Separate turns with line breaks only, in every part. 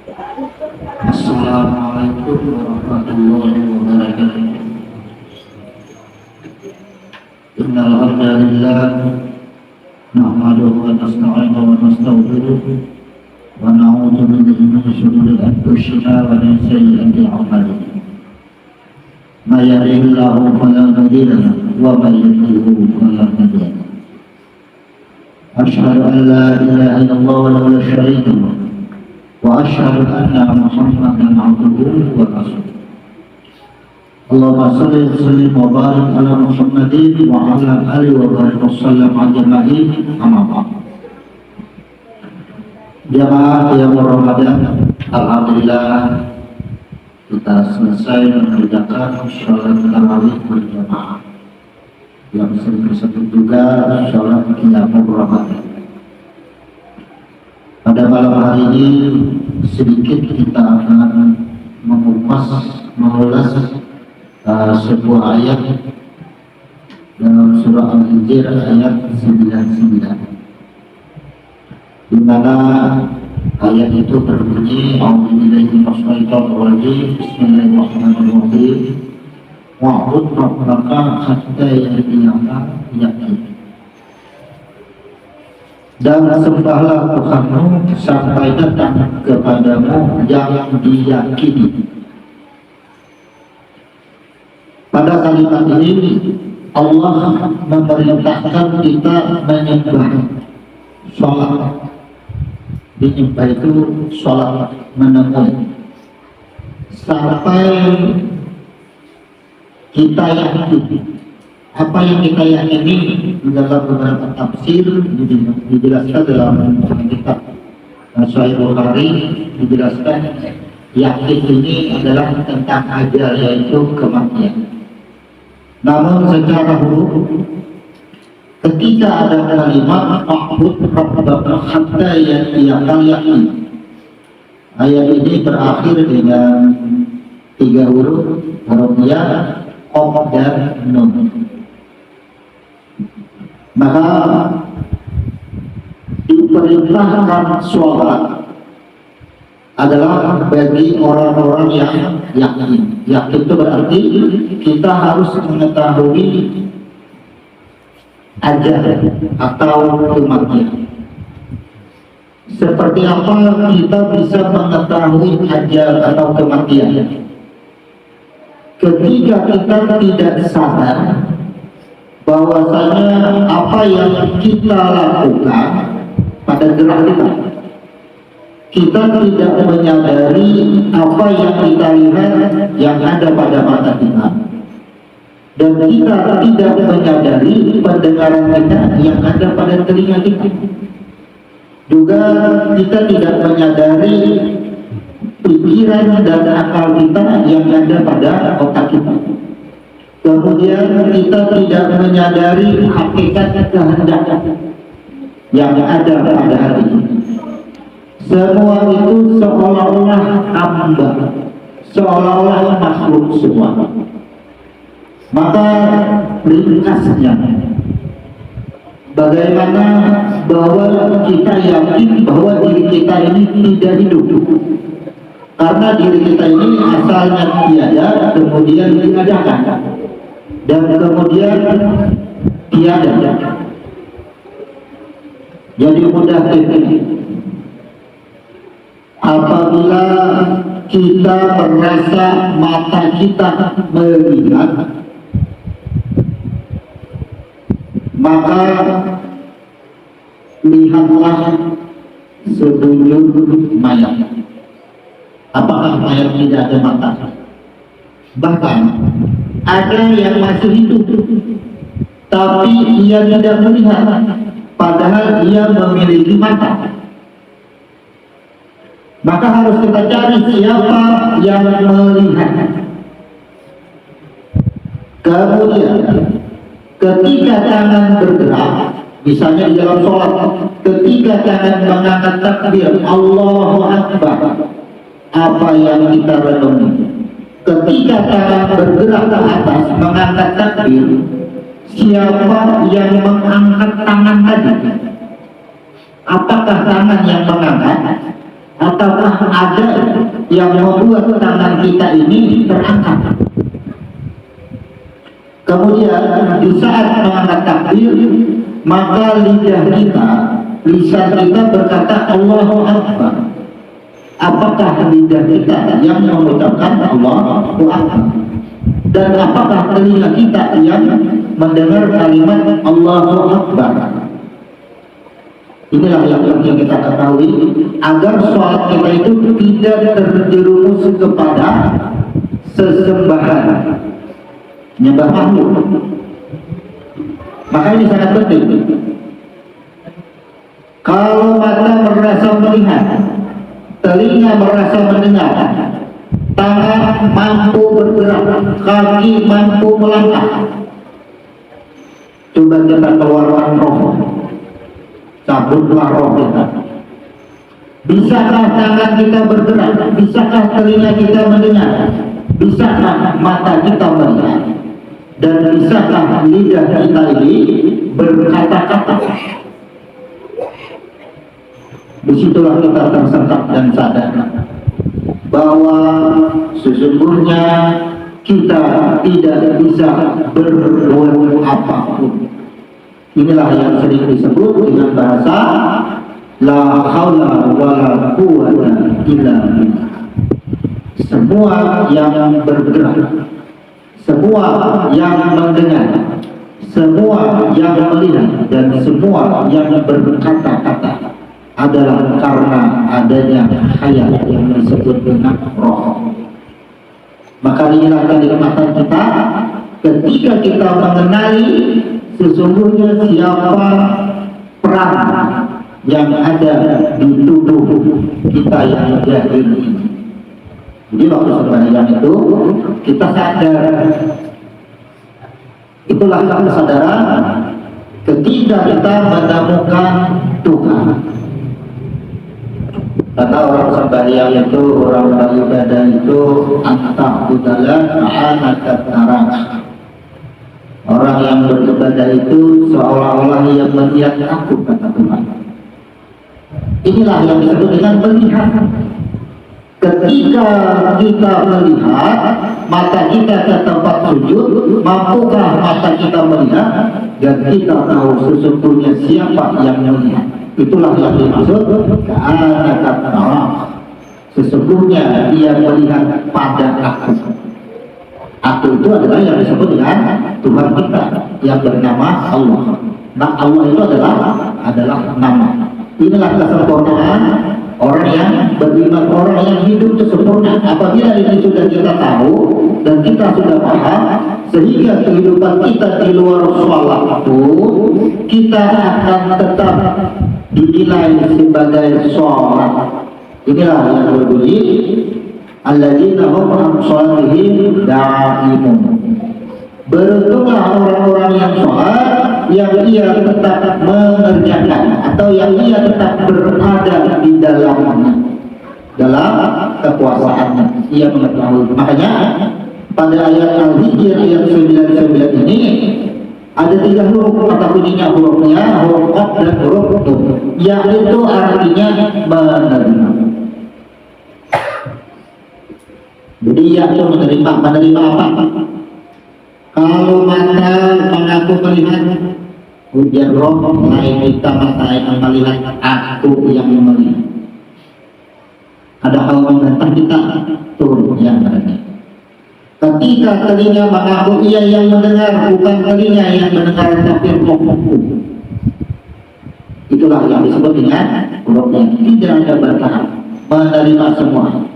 Assalamualaikum warahmatullahi wabarakatuh. Innal hamdalillah nahmaduhu wa nasta'inuhu wa nastaghfiruh wa na'udzu billahi min shururi anfusina wa min sayyi'ati a'malina. May yahdihillahu fala mudilla lahu wa may yudlil fala hadiya lahu. Asyhadu an la ilaha illallah wa la syarika lahu wa asyhadu anna Muhammadan abduhu wa rasuluh. Allahumma shalli wa sallim wa barik ala Muhammadin wa ala alihi wa barik wa sallam ajma'in. Amma ba'd. Jamaah yang Ramadan, alhamdulillah kita selesai mengerjakan sholat tarawih berjamaah yang sering disebut juga sholat qiyamul Ramadan. Pada malam hari ini sedikit kita akan mengulas sebuah ayat dalam surah Al-Hijr ayat 99, di mana ayat itu berbunyi A'udzubillahi minasyaitonir rajim, Bismillahirrahmanirrahim, wa'bud rabbaka hatta ya'tiyaka yaqin. Dan sembahlah Tuhanmu sampai datang kepadamu yang diyakini. Pada kalimat ini Allah memerintahkan kita menyembah sholat. Menyembah itu sholat menemui sampai kita yakini. Apa yang kita yakini dalam beberapa tafsir dijelaskan dalam kitab Sahih Bukhari, dijelaskan yakin ini adalah tentang ajal, yaitu kematian. Namun secara huruf, ketika ada kalimat "A'bud rabbaka hatta ya'tiyakal yaqin", ayat ini berakhir dengan 3 huruf ya, qaf dan nun. Maka diperintahkan sholat adalah bagi orang-orang yang yakin. Yakin itu berarti kita harus mengetahui ajal atau kematian. Seperti apa kita bisa mengetahui ajal atau kematian? Ketika kita tidak sadar bahwasanya apa yang kita lakukan pada gerak kita tidak menyadari apa yang kita lihat yang ada pada mata kita, dan kita tidak menyadari pendengaran kita yang ada pada telinga kita. Juga kita tidak menyadari pikiran dan akal kita yang ada pada otak kita. Kemudian kita tidak menyadari hakikat kehendak yang ada pada hati. Semua itu seolah-olah hamba, seolah-olah makhluk semua. Maka ringkasnya, bagaimana bahwa kita yakin bahwa diri kita ini tidak hidup, karena diri kita ini asalnya tiada, kemudian diadakan, dan kemudian tiada. Jadi mudah ini apabila kita merasa mata kita melihat, maka lihatlah sebelum mayat. Apakah mayat tidak ada mata? Bahkan ada yang masih hidup tapi ia tidak melihat, padahal ia memiliki mata. Maka harus kita cari siapa yang melihat. Kemudian ketika tangan bergerak, misalnya di dalam sholat, ketika tangan mengangkat takbir Allahu Akbar, apa yang kita renungi? Ketika tangan bergerak ke atas mengangkat takbir, siapa yang mengangkat tangan tadi? Apakah tangan yang mengangkat ataukah ada yang membuat tangan kita ini terangkat. Kemudian di saat mengangkat takbir, maka lidah kita, lisan kita berkata Allahu Akbar. Apakah lidah kita yang mengucapkan Allahu Akbar? Dan apakah telinga kita yang mendengar kalimat Allahu Akbar? Inilah yang penting kita ketahui agar sholat kita itu tidak terjerumus kepada sesembahan, nyembah makhluk. Maka ini sangat penting. Kalau mata merasa melihat, telinga merasa mendengar, tangan mampu bergerak, kaki mampu melangkah, coba kita keluarkan roh, cabutlah roh kita. Bisakah tangan kita bergerak? Bisakah telinga kita mendengar? Bisakah mata kita melihat? Dan bisakah lidah kita ini berkata-kata? Disitulah kita tersentak dan sadar bahwa sesungguhnya kita tidak bisa berbuat apapun. Inilah yang sering disebut dengan bahasa la haula wala quwwata illa billah. Semua yang bergerak, semua yang mendengar, semua yang melihat, dan semua yang berkata-kata adalah karena adanya hayat yang disebut dengan roh. Maka inilah kenikmatan kita ketika kita mengenali sesungguhnya siapa peran yang ada di tubuh kita yang jahil ini. Jadi waktu sembahyang itu kita sadar, itulah kesadaran ketika kita menemukan Tuhan. Kata orang sembahyang itu, orang beribadah itu, anta'budalah ma'anakat narak. Orang yang beribadah itu seolah-olah yang melihat aku, kata Tuhan. Inilah yang disebut dengan melihat. Ketika kita melihat, mata kita ke tempat sujud, mampukah mata kita melihat, dan kita tahu sesungguhnya siapa yang melihat. Itulah yang dimaksud ka'anakat narak. Sesungguhnya dia melihat pada aku. Aku itu adalah yang disebut dengan Tuhan kita yang bernama Allah. Nah, Allah itu adalah nama. Inilah kesempurnaan orang yang beriman, orang yang hidup itu sempurna. Apabila ini sudah kita tahu dan kita sudah paham, sehingga kehidupan kita di luar sholat pun kita akan tetap dinilai sebagai sholat. Inilah yang berbunyi alladzina hum an sholatihim da'imun. Beruntunglah orang-orang yang sholat, yang ia tetap mengerjakan atau yang ia tetap berada di dalamnya, dalam kekuasaannya. Ia mengetahui. Makanya pada ayat Al-Hijr ayat 99 ini ada 3 huruf kata kuncinya, hurufnya huruf qaf dan huruf nun, yaitu artinya menerima. Jadi yaitu menerima apa? Kalau mata mengaku melihat, ujian roh lain kita mata yang melihat, aku yang melihat. Ada hal membantah kita, turun yang berarti. Ketika telinga mengaku ia yang mendengar, bukan telinga yang mendengar tapi rohku. Itulah yang disebut dengan hurufnya. Tidak ada bertahap, menerima semua.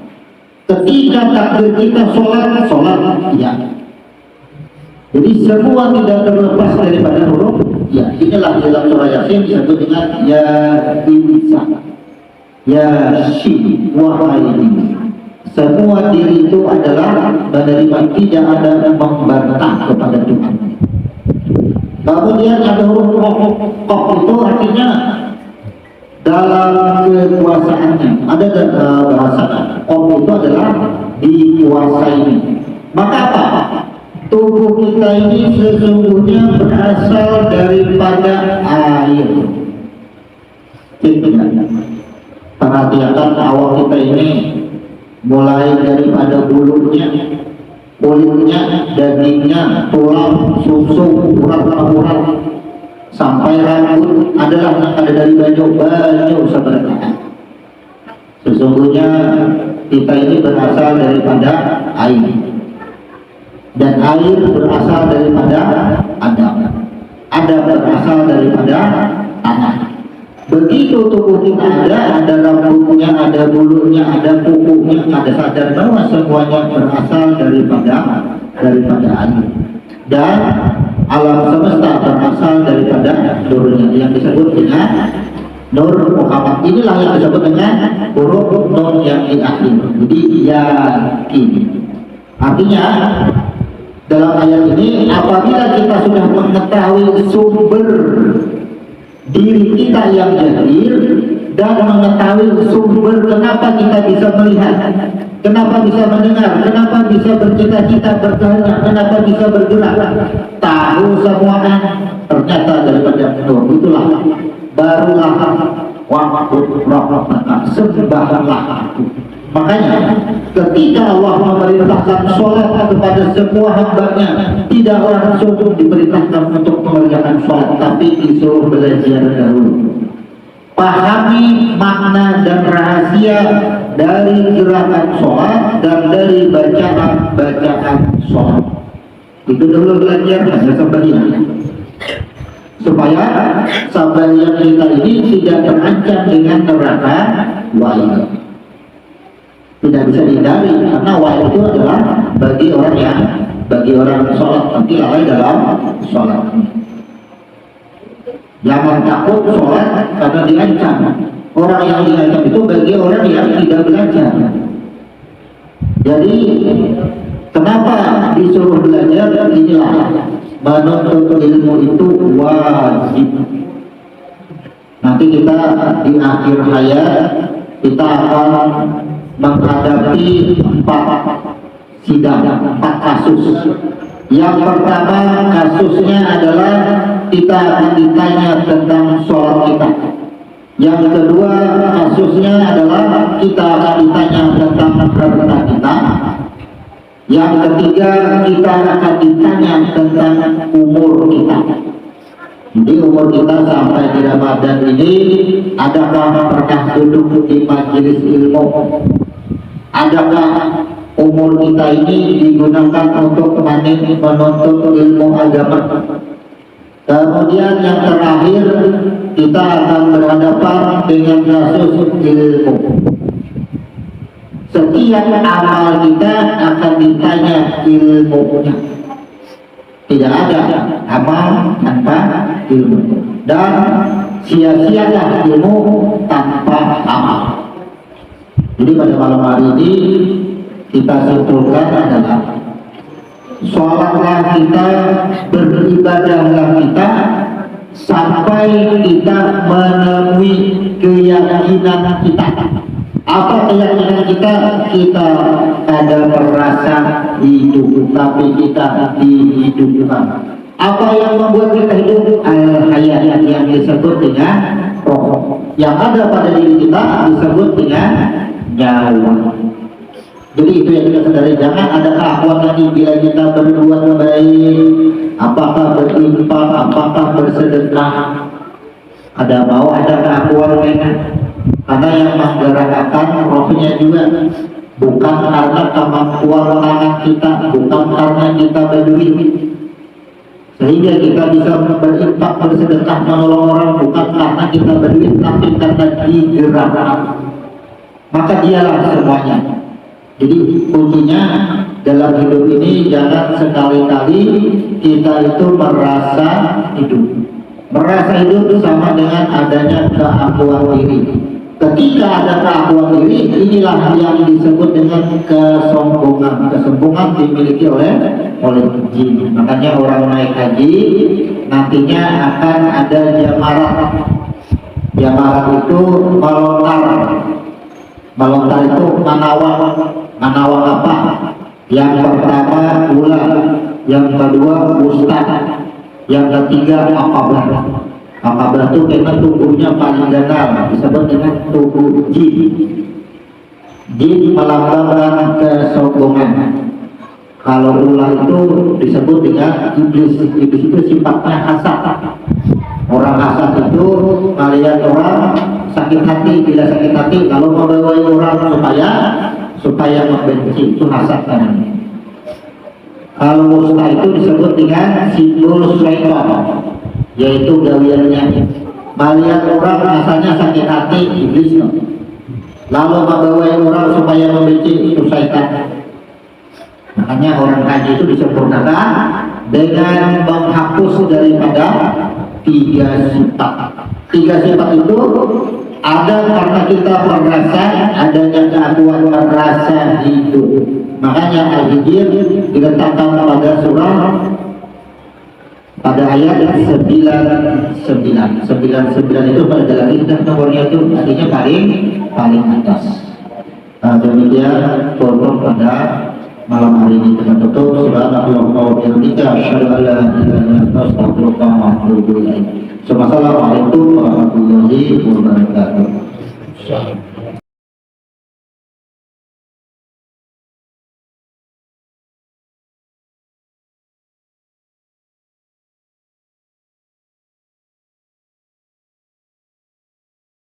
Ketika takbir kita sholat ya. Jadi semua tidak terlepas daripada huruf ya. Inilah dalam surah Yasin disebut dengan ya insan, ya shin, wahai ini. Semua diri itu adalah menerima, tidak ada membantah kepada Tuhan. Kemudian ada huruf qaf itu artinya dalam kekuasaannya. Ada bahasa qaf itu adalah dikuasai. Maka apa? Tubuh kita ini sesungguhnya berasal daripada air. Perhatikan awak kita ini, mulai daripada bulunya, kulitnya, dagingnya, tulang, susu, urat-urat, sampai rambut adalah yang ada dari baju sebenarnya. Sesungguhnya kita ini berasal daripada air, dan air berasal daripada Adam. Adam berasal daripada tanah. Begitu tubuh kita ada rambutnya, ada bulunya, ada kukunya, ada sadar bahwa semuanya berasal daripada air. Dan alam semesta berasal daripada nurnya yang disebut dengan Nur Muhammad. Inilah yang disebut dengan huruf Nur yang di akhir. Jadi yakin. Artinya dalam ayat ini, apabila kita sudah mengetahui sumber diri kita yang jahil dan mengetahui sumber kenapa kita bisa melihat, kenapa bisa mendengar, kenapa bisa bercita-cita, berkehendak, kenapa bisa bergerak, tahu semuanya ternyata daripada Nur. Itulah barulah wa'bud rabbaka, sembahlah aku. Makanya ketika Allah memerintahkan sholat kepada semua hambanya, tidak langsung diperintahkan untuk mengerjakan sholat, tapi disuruh belajar dahulu. Pahami makna dan rahasia dari gerakan sholat dan dari bacaan sholat. Itu dulu belajar hanya sebagian, supaya yang kita ini tidak terancam dengan neraka wa'id. Tidak bisa dihindari, karena wa'id itu adalah bagi orang sholat, nanti lalai dalam sholat. Jangan takut sholat karena diancam. Orang yang diancam itu bagi orang yang tidak belajar. Jadi kenapa disuruh belajar? Inilah, menuntut ilmu itu wajib. Nanti kita di akhir hayat kita akan menghadapi 4 sidang, 4 kasus. Yang pertama kasusnya adalah kita akan ditanya tentang sholat kita. Yang kedua kasusnya adalah kita akan ditanya tentang harta kita. Yang ketiga kita akan ditanya tentang umur kita. Jadi umur kita sampai di Ramadan ini, adakah pernah duduk di majelis ilmu? Adakah umur kita ini digunakan untuk menuntut ilmu agama? Kemudian yang terakhir, kita akan berhadapan dengan kasus ilmu. Setiap amal kita akan ditanya ilmunya. Tidak ada amal tanpa ilmu, dan sia-sialah ilmu tanpa amal. Jadi pada malam hari ini kita simpulkan adalah sholatlah kita, beribadahlah kita sampai kita menemui keyakinan kita. Apa keyakinan kita? Kita ada merasa hidup, tapi kita dihidupkan. Apa yang membuat kita hidup? Al-hayat yang disebut dengan roh. Yang ada pada diri kita disebut dengan nyawa. Jadi itu yang kita sadari. Jangan ada kelakuan lagi bila kita berbuat baik, apakah berinfak, apakah bersedekah, ada kelakuan lainnya. Karena yang menggerakkan rohnya juga, bukan karena kemampuan tangan kita, bukan karena kita berduit, sehingga kita bisa berinfak, bersedekah, menolong orang, bukan karena kita berduit, tapi karena digerakkan. Maka dialah semuanya. Jadi kuncinya dalam hidup ini, jangan sekali-kali kita itu merasa hidup. Merasa hidup sama dengan adanya keakuan diri. Ketika ada keakuan diri, inilah yang disebut dengan kesombongan. Kesombongan dimiliki oleh jin. Makanya orang naik haji nantinya akan ada jamarat. Jamarat itu melontar itu manawang apa? Yang pertama gula, yang kedua ustaz, yang ketiga akabah. Apabila itu karena tubuhnya paling ganas disebut dengan tubuh jin. Jin melambangkan kesombongan. Kalau ular itu disebut dengan iblis. Iblis itu sifatnya hasad. Orang hasad itu melihat orang sakit hati, tidak sakit hati, lalu membawai orang supaya membenci, itu hasad namanya. Kalau musta itu disebut dengan simbol syaitan, yaitu gawiannya. Melihat orang rasanya sakit hati, iblis, lalu membawai orang supaya membenci, itu syaitan. Makanya orang haji itu disempurnakan dengan menghapus daripada 3 sifat. 3 sifat itu ada karena kita merasa adanya keakuan rasa hidup. Makanya Al-Hijr diletakkan pada surah pada ayat 99. 99 itu pada lagi dan nomornya itu artinya paling atas. Demikian forum pada malam hari ini kita tutup. Subhanallah wa bihamdika asyhadu an la ilaha illa anta astaghfiruka wa atubu ilaik. Assalamualaikum warahmatullahi wabarakatuh.